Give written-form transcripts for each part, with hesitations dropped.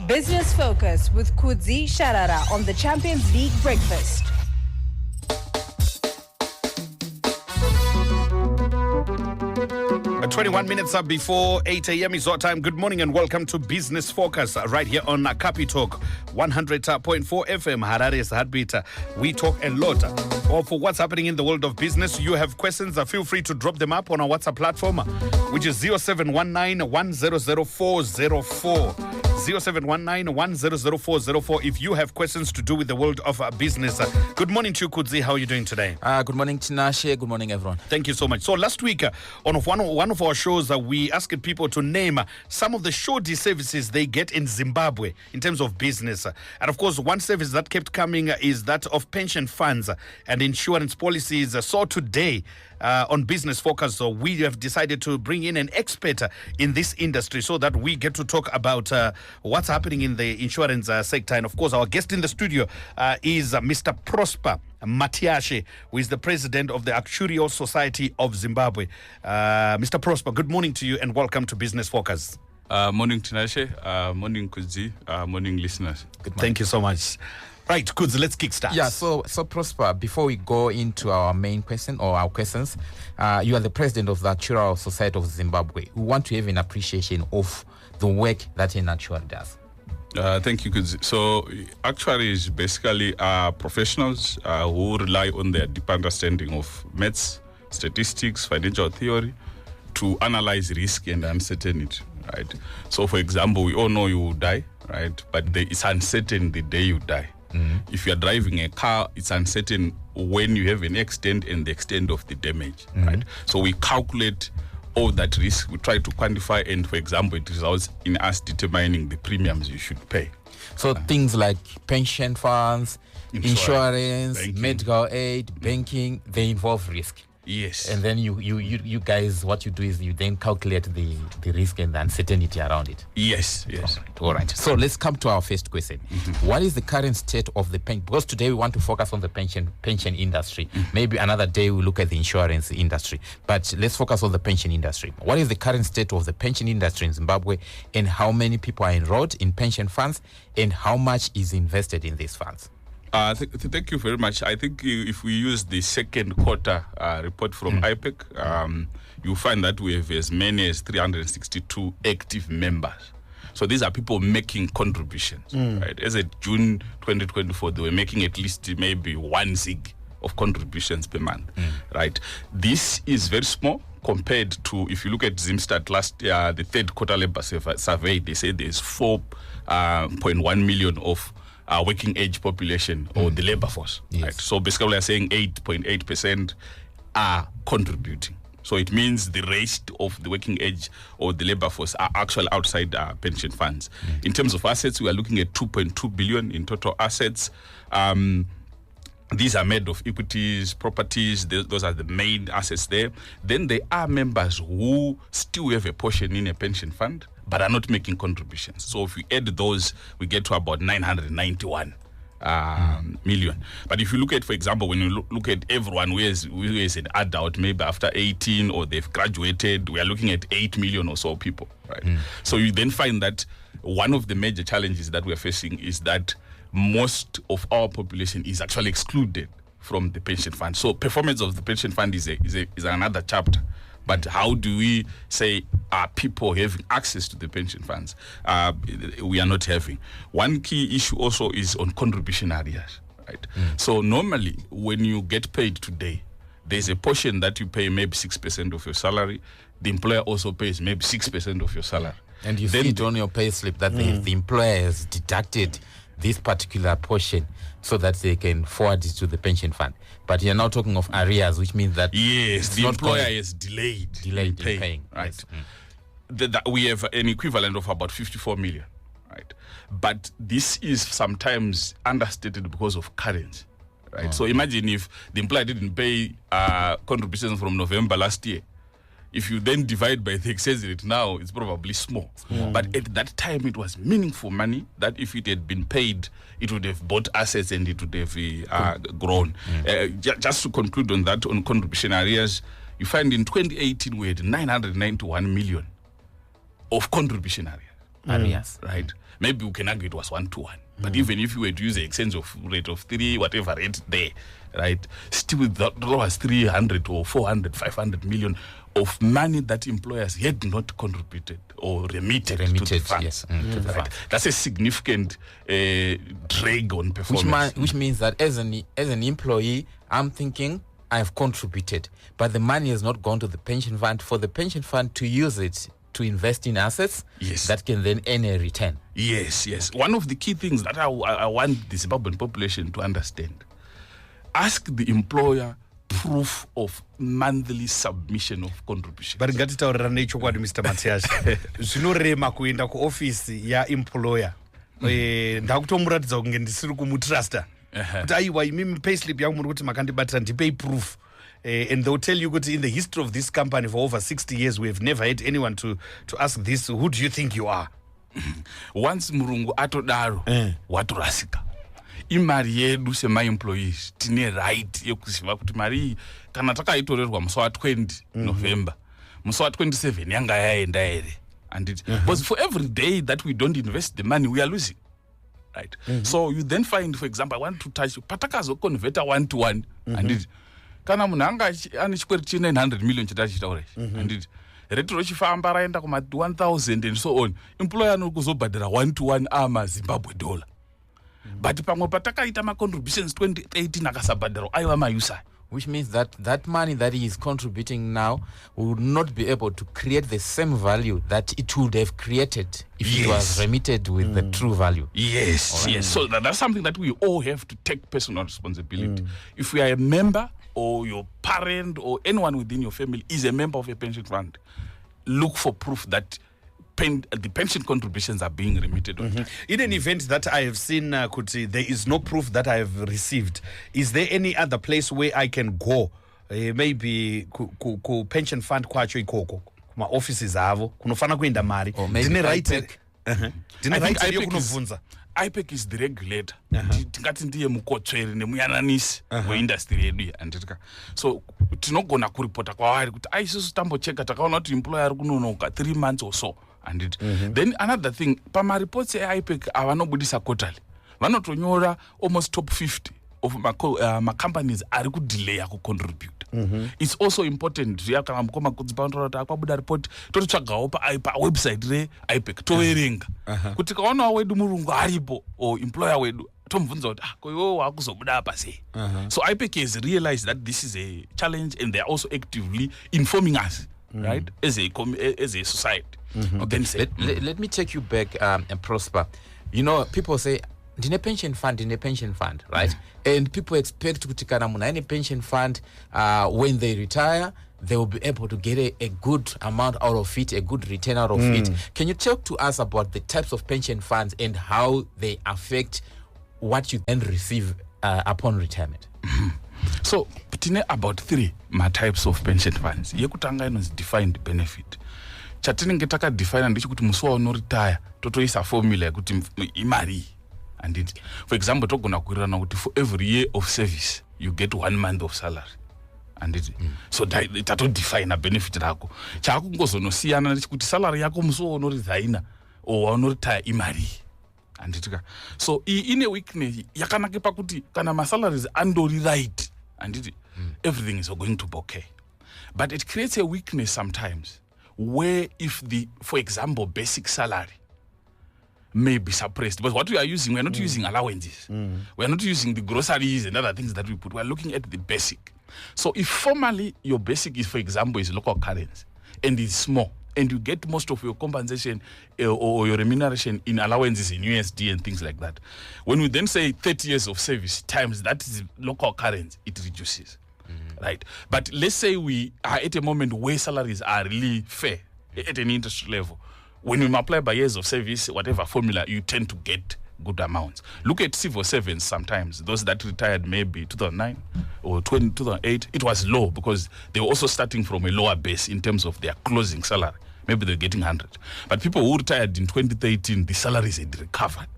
Business Focus with Kudzie, Sharara on the Champions League Breakfast. 21 minutes up before 8 a.m. is our time. Good morning and welcome to Business Focus right here on Kapi Talk 100.4 FM, Harare's Heartbeat. We talk a lot. Or for what's happening in the world of business, you have questions, feel free to drop them up on our WhatsApp platform, which is 0719 100404. 0719-100404 if you have questions to do with the world of business. Good morning to you, Kudzie. How are you doing today? Good morning, Tinashe. Good morning, everyone. Thank you so much. So last week, on one of our shows, we asked people to name some of the shoddy services they get in Zimbabwe in terms of business. And of course, one service that kept coming is that of pension funds and insurance policies. So today, on Business Focus, we have decided to bring in an expert in this industry so that we get to talk about what's happening in the insurance sector. And of course, our guest in the studio is Mr. Prosper Matiashe, who is the president of the Actuarial Society of Zimbabwe. Mr. Prosper, good morning to you and welcome to Business Focus. Morning, Tinashe. Morning, Kudzie. Morning, listeners. Good morning. Thank you so much. Right, Kudzie, let's kickstart. Yeah, so Prosper, before we go into our main question or our questions, you are the president of the Actuarial Society of Zimbabwe. We want to have an appreciation of the work that an actuary does. Thank you, Kudzie. So, actuaries basically are professionals who rely on their deep understanding of maths, statistics, financial theory to analyze risk and uncertainty, right? So, for example, we all know you will die, right? But it's uncertain the day you die. Mm-hmm. If you are driving a car, it's uncertain when you have an accident and the extent of the damage, right? So we calculate all that risk, we try to quantify, and for example, it results in us determining the premiums you should pay. So things like pension funds, insurance, banking, medical aid, banking, they involve risk. Yes. And then you guys, what you do is you then calculate the risk and the uncertainty around it. Yes. All right. So let's come to our first question. Mm-hmm. What is the current state of the pension? Because today we want to focus on the pension industry. Mm-hmm. Maybe another day we'll look at the insurance industry. But let's focus on the pension industry. What is the current state of the pension industry in Zimbabwe, and how many people are enrolled in pension funds, and how much is invested in these funds? Thank you very much. I think if we use the second quarter report from IPEC, you'll find that we have as many as 362 active members. So these are people making contributions, right? As of June 2024, they were making at least maybe 1 ZiG of contributions per month, right? This is very small compared to, if you look at Zimstat last year, the third quarter labor survey, they say there's 4.1 million of working age population or the labor force. Yes. Right? So basically we are saying 8.8% are contributing. So it means the rest of the working age or the labor force are actually outside pension funds. In terms of assets, we are looking at 2.2 billion in total assets. These are made of equities, properties. Those are the main assets there. Then there are members who still have a portion in a pension fund but are not making contributions. So if we add those, we get to about 991 million. But if you look at, for example, when you look at everyone who is an adult, maybe after 18 or they've graduated, we are looking at 8 million or so people, right? So you then find that one of the major challenges that we're facing is that most of our population is actually excluded from the pension fund. So performance of the pension fund is another chapter. But how do we say are people having access to the pension funds? We are not having. One key issue also is on contribution areas, right? So normally when you get paid today, there's a portion that you pay maybe 6% of your salary. The employer also pays maybe 6% of your salary. And you see it on your pay slip that the employer has deducted this particular portion so that they can forward it to the pension fund. But you're now talking of arrears, which means that the employer is delayed in paying, right? Yes. We have an equivalent of about 54 million, right? But this is sometimes understated because of currency, right? So imagine if the employer didn't pay contributions from November last year. If you then divide by the exchange rate now, it's probably small. But at that time, it was meaningful money that if it had been paid, it would have bought assets and it would have grown. Just to conclude on that, on contribution areas, you find in 2018, we had 991 million of contribution areas. arrears. Right? Maybe we can argue it was 1-to-1. But even if you were to use the exchange of rate of 3, whatever rate there, right? Still, that was 300 or 400, 500 million of money that employers had not contributed or remitted to the fund. Yes, to the fund. That's a significant drag on performance. Which means that as an employee, I'm thinking I've contributed, but the money has not gone to the pension fund for the pension fund to use it to invest in assets that can then earn a return. Yes. One of the key things that I want the Zimbabwean population to understand: ask the employer proof of monthly submission of contribution. But ngatitaurirane chokwadi Mr. Matias. Zvinorema kuenda kuofisi ya employer. Ndakutomuratidza kunge ndisiri kumutrusta. Kuti aiwa imimi payslip yangu muri kuti makandibatira ndipei proof. And they'll tell you that in the history of this company for over 60 years, we have never had anyone to ask this. Who do you think you are? Once murungu atodaro, watorasika. Imari yedu sema employees tine right yekuziva kuti mari kana takaitorerwa musi wa 20 November, musi wa 27 yanga yaenda ere. And it because for every day that we don't invest the money, we are losing. Right? So you then find, for example, I want to touch patakazo convert a 1-to-1 and it kana munhu anga ane chikwere chi 900 million chitachitaura and rate rochifamba raenda kuma 1000 and so on, employer anokuzobhadhara 1-to-1 amaZimbabwe dollar. But pamwe patakaita ma-contributions 2018 akasabhadhara aiwa mayusa, which means that money that he is contributing now will not be able to create the same value that it would have created if it was remitted with the true value. Yes. So that's something that we all have to take personal responsibility. If we are a member, or your parent or anyone within your family is a member of a pension fund, look for proof that the pension contributions are being remitted on time. In an event that I have seen, Kuti, there is no proof that I have received. Is there any other place where I can go? Maybe ku pension fund kwacho ikoko, kuma offices avo, kunofana kuenda mari. Dine right. Dine right yokunovunza. IPEC is the regulator. Tingati ndiye mukotsveri nemuyananisi weindustry yedu anditika. So tinogona kuripota kwavari kuti aisusu tambocheka takaona kuti employer ari kunonoka 3 months or so. And it, then another thing, pamareports eIPEC avanobudisa quarterly, vanotonyora almost top 50 of my companies ari kudelaya kucontribute. It's also important kana mukoma kudzipantora kuti akwabuda report totsvagawo pa website reIPEC toverenga kuti kaona wedu murungu aripo o employer wedu tomubvunza kuti koiwo wakuzobuda apa sei. So IPEC has realized that this is a challenge and they are also actively informing us, right, as a society. Okay. Let me take you back and Prosper. You know, people say in a pension fund, right? And people expect kuti kana munhu aine pension fund, when they retire, they will be able to get a good amount out of it, a good return out of it. Can you talk to us about the types of pension funds and how they affect what you then receive upon retirement? So, tine about 3 types of pension funds. Yekutanga inonzi defined benefit. Chatinenge takadefine ndechekuti musi waunoretire totoisa formula yekuti imari. And it, for example, togona kuirana kuti for every year of service you get 1 month of salary. And it, so tato define a benefit rako. Chakungozonosiyana ndechekuti salary yako musi waunoresigna or waunoretire imari. And it, so in a weakness yakanake pakuti kana ma salaries andori right and it, everything is going to be okay. But it creates a weakness sometimes where if the, for example, basic salary may be suppressed, because what we are using, we are not using allowances, we are not using the groceries and other things that we put, we are looking at the basic. So if formally your basic is, for example, is local currency and it's small and you get most of your compensation or your remuneration in allowances in USD and things like that, when we then say 30 years of service times that is local currency, it reduces. Right? But let's say we are at a moment where salaries are really fair at an industry level. When we multiply by years of service, whatever formula, you tend to get good amounts. Look at civil servants sometimes, those that retired maybe 2009 or 2008, it was low because they were also starting from a lower base in terms of their closing salary. Maybe they're getting 100. But people who retired in 2013, the salaries had recovered.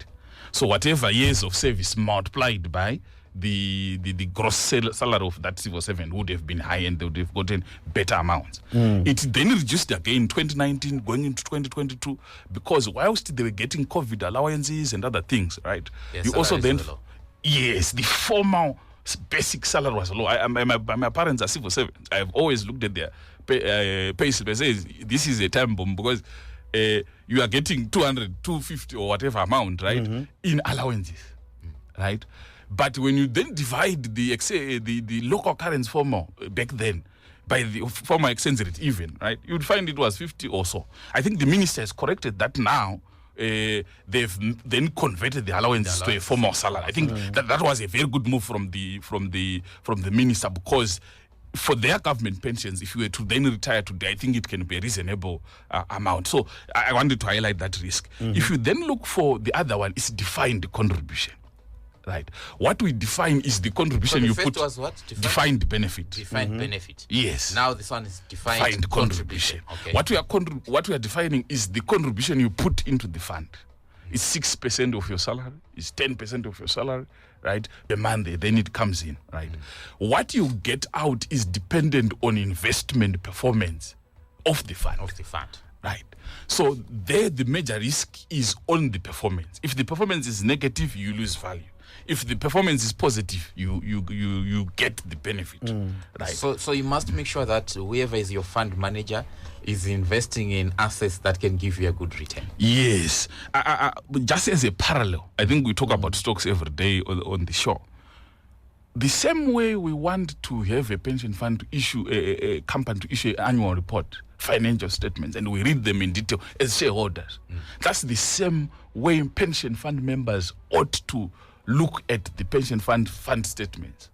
So whatever years of service multiplied by the gross salary of that civil servant would have been high and they would have gotten better amounts. It then reduced again in 2019 going into 2022 because whilst they were getting COVID allowances and other things, right? Yes, you also then low. yes, the formal basic salary was low. My parents are civil servants. I've always looked at their pay slip and says this is a time bomb because you are getting 200, 250 or whatever amount, right, in allowances, right? But when you then divide the local currency formal back then by the former exchange rate even, right, you would find it was 50 or so. I think the minister has corrected that now. They've then converted the allowances to a formal salary. I think that was a very good move from the minister because for their government pensions, if you were to then retire today, I think it can be a reasonable amount. So I wanted to highlight that risk. If you then look for the other one, it's defined contribution. Right. What we define is the contribution So the you first put. was what? Defined benefit. Defined benefit. Yes. Now this one is defined contribution. Okay. What we are defining is the contribution you put into the fund. It's 6% of your salary. It's 10% of your salary, right? The month, then it comes in, right? What you get out is dependent on investment performance of the fund. Right. So there, the major risk is on the performance. If the performance is negative, you lose value. If the performance is positive, you get the benefit. Right. So you must make sure that whoever is your fund manager is investing in assets that can give you a good return. Yes. Just as a parallel, I think we talk about stocks every day on the show. The same way we want to have a pension fund to issue a company to issue an annual report, financial statements, and we read them in detail as shareholders. That's the same way pension fund members ought to look at the pension fund statements,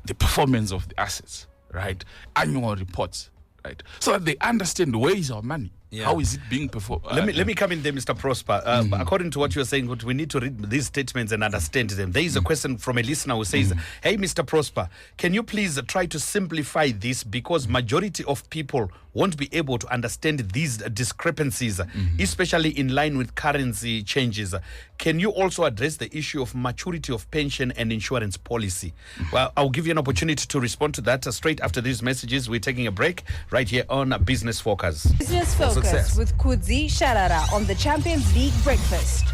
the performance of the assets, right? Annual reports, right? So that they understand where is our money. Yeah. How is it being performed? Let me come in there, Mr. Prosper. According to what you're saying, we need to read these statements and understand them. There is a question from a listener who says, hey, Mr. Prosper, can you please try to simplify this because majority of people won't be able to understand these discrepancies, especially in line with currency changes. Can you also address the issue of maturity of pension and insurance policy? Well, I'll give you an opportunity to respond to that straight after these messages. We're taking a break right here on Business Focus. Business Focus with Kudzie, Sharara on the Champions League Breakfast.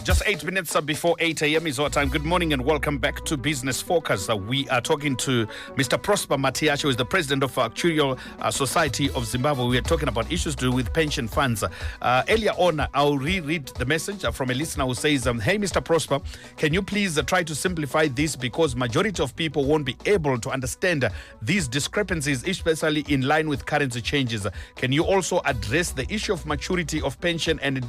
Just 8 minutes before 8 a.m. is our time. Good morning and welcome back to Business Focus. We are talking to Mr. Prosper Matiacho, who is the president of Actuarial Society of Zimbabwe. We are talking about issues to do with pension funds. Earlier on, I'll reread the message from a listener who says, hey, Mr. Prosper, can you please try to simplify this because majority of people won't be able to understand these discrepancies, especially in line with currency changes. Can you also address the issue of maturity of pension and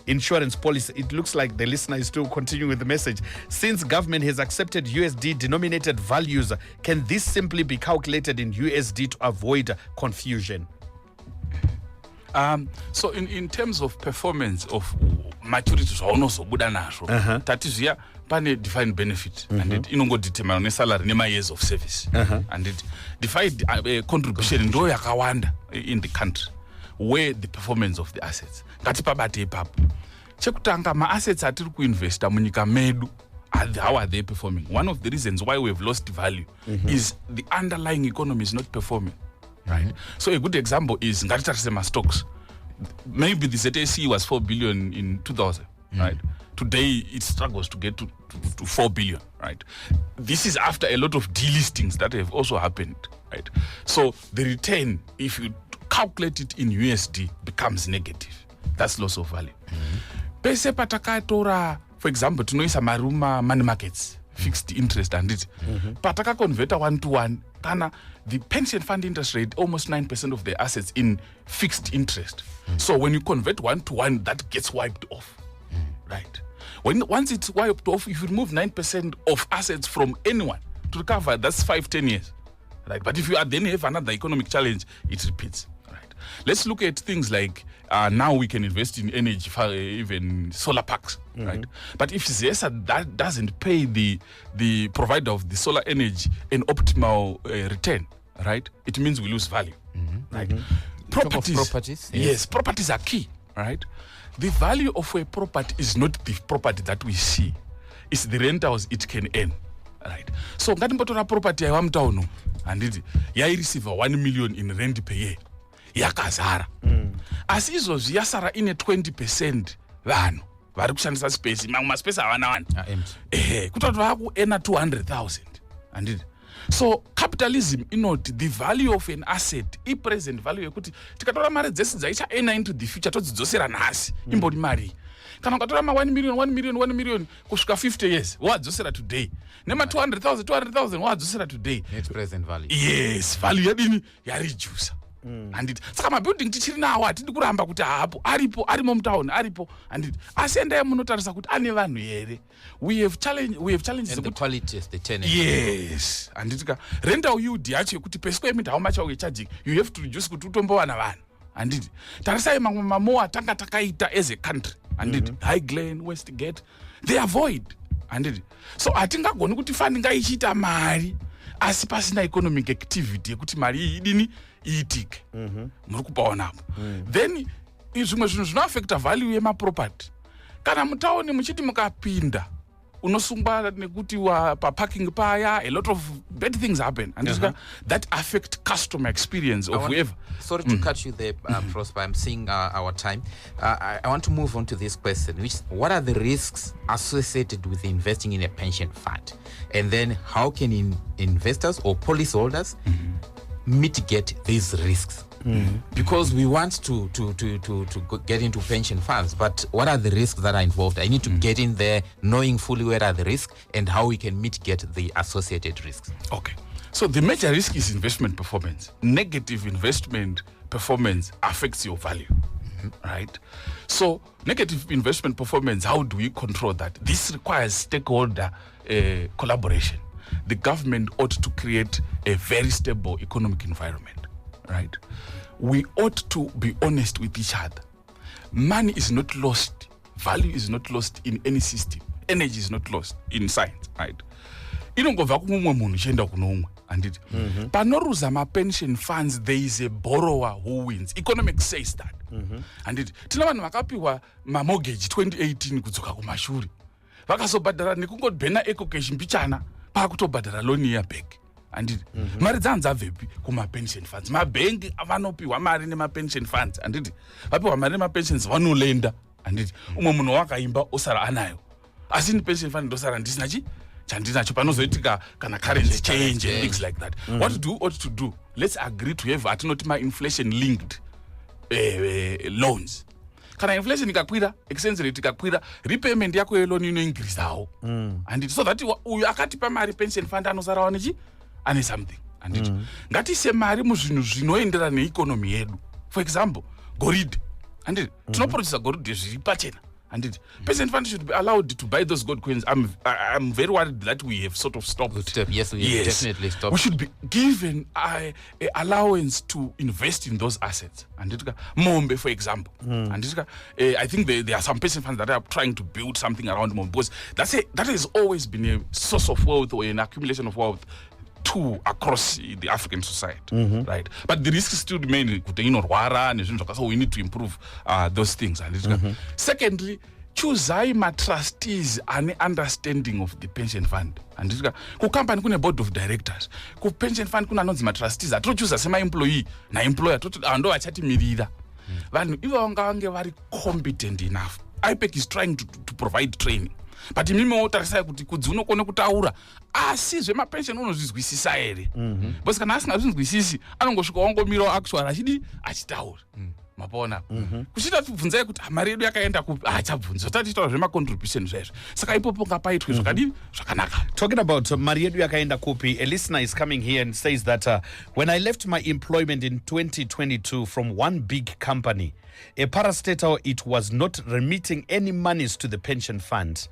insurance policy? It looks like the listener is still continuing with the message. Since government has accepted USD denominated values, can this simply be calculated in USD to avoid confusion? So in terms of performance of maturity, that is here, pane defined benefit, and it inongodetermine salary nema years of service, and it defined contribution ndo yakawanda in the country where the performance of the assets. Ngatipabate ipapo. Chekutanga ma-assets atiri kuinvesta munyika medu, how are they performing? One of the reasons why we've lost value is the underlying economy is not performing, right? So a good example is Ngatitasema stocks. Maybe the ZAC was 4 billion in 2000, right? Today it struggles to get to 4 billion, right? This is after a lot of delistings that have also happened, right? So the return, if you calculate it in USD, becomes negative. That's loss of value. Pese patakatora, for example, tunoisa maruma money markets, fixed interest and it. Pataka converter 1-to-1, kana the pension fund interest rate almost 9% of the assets in fixed interest. So when you convert 1-to-1, that gets wiped off, right? Once it's wiped off, if you remove 9% of assets from anyone to recover, that's 5-10 years, right? But if you then have another economic challenge, it repeats. Let's look at things like now we can invest in energy, even solar parks, right? But if ZESA that doesn't pay the provider of the solar energy an optimal return, right? It means we lose value, right? Properties, yes, properties are key, right? The value of a property is not the property that we see. it's the rentals it can earn, right? So ngatimbotora property yaiwa mutauno handiti yaireceive 1 million in rent per year yakazara, asi izvozvi yasara ine 20% vanhu vari kushandisa space, mamwe maspace havana vanhu kutoti vakuena 200,000 handiti. So capitalism inoti the value of an asset i-present value yekuti tikatora mari dzese dzaichaena into the future todzidzosera nhasi imbori mari. Kana ukatora ma 1 million kusvika 50 years wadzosera today, nema 200,000 wadzosera today, net present value. Yes, value yadini yareduce handiti. Saka mabuilding tichiri nawo hatidi kuramba kuti hapo arimo mutauni aripo handiti, asi endai munotarisa kuti ane vanhu here. We have challenges and the quality is the tenant. Yes, handitika rental yield yacho yekuti per square meter how much are we charging, you have to reduce kuti utombowana vanhu handiti. Tarisai mamwe mamoa tanga takaita as a country handiti, High Glen, Westgate, they avoid handiti. So hatingagoni kuti fund ngaichiita mari asi pasina economic activity yekuti mari iyi idini iitike. Muri kupaona apo. Then zvimwe zvinhu zvinoaffecta value yemaproperty. Kana mutauni muchiti mukapinda unosungwa nekuti paparking paya, a lot of bad things happen and that affect customer experience of whoever. Sorry to cut you there, Prosper. I'm seeing our time. I want to move on to this question, which what are the risks associated with investing in a pension fund? And then how can investors or policyholders mitigate these risks? Because we want to get into pension funds, but what are the risks that are involved? I need to get in there knowing fully where are the risks and how we can mitigate the associated risks. Okay, so the major risk is investment performance. Negative investment performance affects your value, right? So negative investment performance, how do we control that? This requires stakeholder collaboration. The government ought to create a very stable economic environment, right? We ought to be honest with each other. Money is not lost. Value is not lost in any system. Energy is not lost in science, right? Inongobva kumumwe munhu ichienda kuno umwe handiti. Panoruza ma-pension funds, there is a borrower who wins. Economics says that. Handiti. Tina vanhu vakapiwa ma-mortgage 2018 kudzoka kumashure. Vakazobhadhara nekungobhena eco-cash mbichana pakutobhadhara loan year back. Handiti. Mari dzanzabvepi kuma-pension funds. Mabhengi vanopiwa mari nema-pension funds handiti. Vapiwa mari nema-pensions vanolenda handiti. Umwe munhu wakaimba osara anayo. Asi ni pension fund ndosara ndisina chandinacho panozoitika kana currency change and things like that. What we ought to do, let's agree to have atinoti ma-inflation linked loans. Kana inflation ikakwira, exchange rate ikakwira, repayment yako yeloan inoincreaseawo handiti, so that uyu akatipa mari pension fund anosarawo nechi ane something handiti. Ngatiise mari muzvinhu zvinoenderana neeconomy yedu. For example, gold handiti, tinoproduce gold zviri pachena handiti. Pension fund should be allowed to buy those gold coins. I'm very worried that we have sort of stopped. Yes, we have definitely stopped. We should be given a allowance to invest in those assets. Handiti, Mombe, for example. Handiti, I think there are some pension funds that are trying to build something around Mombe, because that has always been a source of wealth or an accumulation of wealth across the African society, right? But the risks still remain. So we need to improve those things. Secondly, choose my trustees and understanding of the pension fund. And ku company kuna board of directors. Ku pension fund kuna anonzi ma trustees. Atro choose sema employee na employer. Ando achati mirida. Vanhu iva vange vari competent enough. IPEC is trying to provide training. But mimi wotarisai kuti kudzi unokone kutaura asi zvemapension unozvizwisisa here. Because kana asingazvizwisisi anongosvika wangomirawo actual achitaura. Mapona. Kuchita tibvunzai kuti mari yedu yakaenda kupi achabvunza. Tatiitawo zvema-contribution zvezvo. Saka ipopo ngapaitwe zvakadini zvakanaka. Talking about mari yedu yakaenda kupi, a listener is coming here and says that when I left my employment in 2022 from one big company, a parastatal, it was not remitting any monies to the pension fund.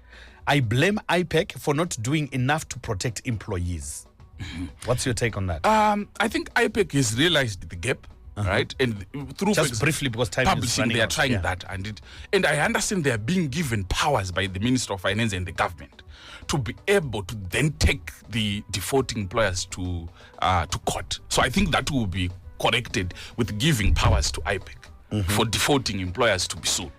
I blame IPEC for not doing enough to protect employees. What's your take on that? I think IPEC has realized the gap. Right, and through just briefly, because time publishing, is running they are out. trying that, and I understand they are being given powers by the Minister of Finance and the government to be able to then take the defaulting employers to court. So I think that will be corrected with giving powers to IPEC for defaulting employers to be sued.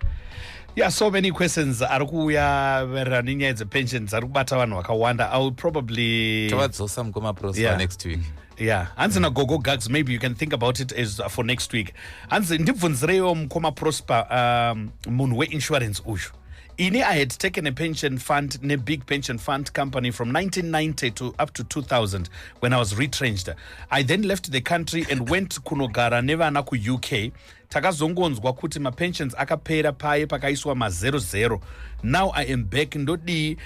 Yeah, so many questions ari kuuya maererano nenyaya dzepensions ari kubata vanhu vakawanda. I will probably tavadzosa mukoma prosper next week. Yeah, hanzi nagogo gags, maybe you can think about it as for next week. Hanzi ndibvunzirewo mukoma prosper munhu weinsurance uyu. I had taken a pension fund, a big pension fund company from 1990 to up to 2000 when I was retrenched. I then left the country and went kunogara nevana ku UK. Takazongonzwa kuti ma pensions akapera paye pakaiswa ma 00. Now I am back ndodi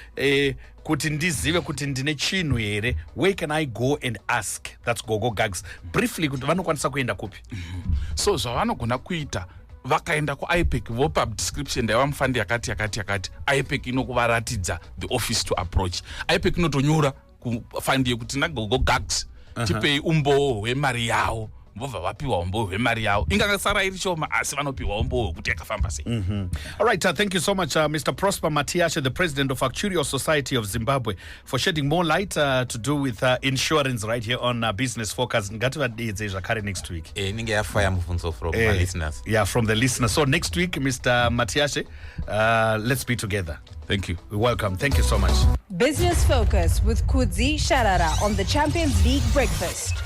kuti ndizive kuti ndine chinhu here. Where can I go and ask? That's Gogo Gags. Briefly kuti vanokwanisa kuenda kupi? So zvavanogona kuita vakaenda kuipec vopa description ndevamufandi yakati ipec inokuvaratidza the office to approach. Ipec inotonyora kufandi yekuti nagogo gags tipei umboo hwemari yavo, mbobva vapiwa umboo hwemari yavo, ingangasara iri shoma asi vanopiwa umboo hwekuti yakafamba sei. All right, thank you so much, Mr. Prosper Matiashe, the president of Actuarial Society of Zimbabwe, for shedding more light to do with insurance right here on Business Focus. Ngativadidze zvakare next week. Inenge yafaya mubvunzo from my listeners. Yeah, from the listeners. So next week, Mr. Matiashe, let's be together. Thank you. Welcome. Thank you so much. Business Focus with Kudzie, Sharara on the Champions League Breakfast.